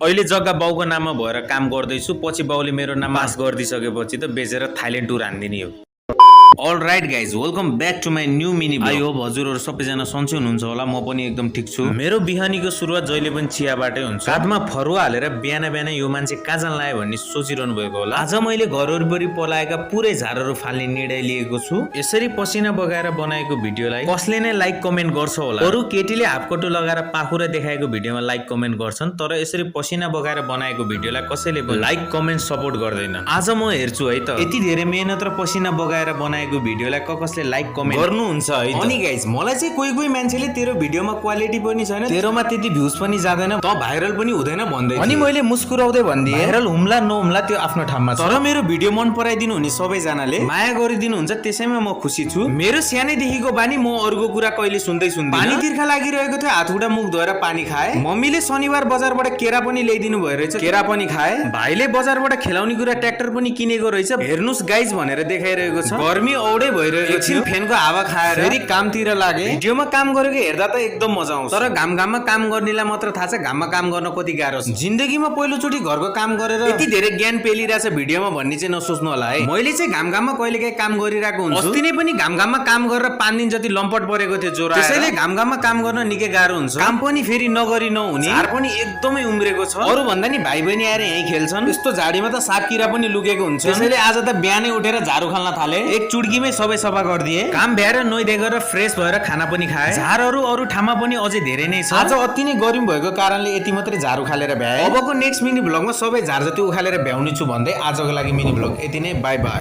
अहिले जग्गा बाउको नाममा भएर काम गर्दैछु, पछि बाउले मेरो नाम पास गरिदिसकेपछि त बेचेर थाइल्यान्ड टुर हान्दिने हो। All right guys, welcome back to my new mini vlog. I hope हजुरहरु सबैजना सन्चै हुनुहुन्छ होला। म पनि एकदम ठीक छु। मेरो बिहानीको सुरुवात जहिले पनि चियाबाटै हुन्छ। काँधमा फरुवा हालेर बिहान बिहान यो मान्छे कहाँ जान लाग्यो भन्ने सोचिरहनु भएको होला। आज मैले घर वरिपरि पलाएका पुरै झारहरु फाल्ने निर्णय लिएको छु। यसरी पसिना बगाएर बनाएको भिडियोलाई कसले नै लाइक कमेन्ट गर्छ होला। अरु केटीले हाफकटु लगाएर पाखुरा देखाएको भिडियोमा लाइक कमेन्ट गर्छन्, तर यसरी पसिना बगाएर बनाएको भिडियोलाई कसैले पनि लाइक कमेन्ट सपोर्ट गर्दैन। आज म हेर्छु है त यति धेरै मेहनत र पसिना बगाएर बनाएको भिडियोलाई कसले लाइक कमेन्ट गर्नुहुन्छ है त। अनि गाइस, मलाई चाहिँ कोही कोही मान्छेले तेरो भिडियोमा क्वालिटी पनि छैन, तेरोमा त्यति भ्युज पनि जादैन, त भाइरल पनि हुँदैन भन्दै। अनि मैले मुस्कुराउँदै भन्दिए भाइरल हुम्ला नहुम्ला त्यो आफ्नो ठाउँमा छ, तर मेरो भिडियो मन पराइदिनु हुने सबैजनाले माया गरिदिनु हुन्छ, त्यसैमा म खुसी छु। मेरो सानैदेखिको बानी, म अरूको कुरा कहिले सुन्दै सुन्दिनँ। पानी तिर्खा लागिरहेको थियो, हात खुट्टा मुख धोएर पानी खाए। मम्मीले शनिबार बजारबाट केरा पनि ल्याइदिनु भयो रहेछ, केरा पनि खाए। भाइले बजारबाट खेलाउने कुरा ट्र्याक्टर पनि किनेको रहेछ, हेर्नुस् गाइज भनेर देखाइरहेको छ। गर्मी औडै भइरहेको एकछिन फेनको हावा खाएर फेरि कामतिर लागे। भिडियोमा काम गरेको हेर्दा त एकदम मजा आउँछ, तर घाममा काम गर्नेलाई मात्र थाहा छ घाममा काम गर्न कति गाह्रो छ। जिन्दगीमा पहिलोचोटि घरको काम गरेर यति धेरै ज्ञान पेलिरहेछ भिडियोमा भन्ने चाहिँ नसोच्नु होला है। मैले चाहिँ घाममा कहिलेकाहीँ काम गरिरहेको हुन्छु। अस्ति नै पनि घाममा काम गरेर 5 दिन जति लम्पट परेको थियो ज्वरो, त्यसैले घाममा काम गर्न निकै गाह्रो हुन्छ। काम पनि फेरि नगरी नहुने, झार पनि एकदमै उम्रेको छ। अरु भन्दा नि भाइ बहिनी आएर यही खेल्छन्, यस्तो झाडीमा त साप किरा पनि लुकेको हुन्छ। त्यसैले आज त बिहानै उठेर झाडु खाल्न थाले, एक चुड्कीमै सबै सफा गरिदिए। काम भ्याएर नुहाइधुवाइ गरेर फ्रेश भएर खाना पनि खाए। झारहरु अरु ठाउँमा पनि अझै धेरै नै छ। आज अति नै गर्मी भएको कारणले यति मात्रै झाडु खालेर भ्याए। अबको नेक्स्ट मिनी भ्लगमा सबै झार जति उखालेर भ्याउने छु भन्दै आजको लागि मिनी भ्लग यति नै। Bye bye.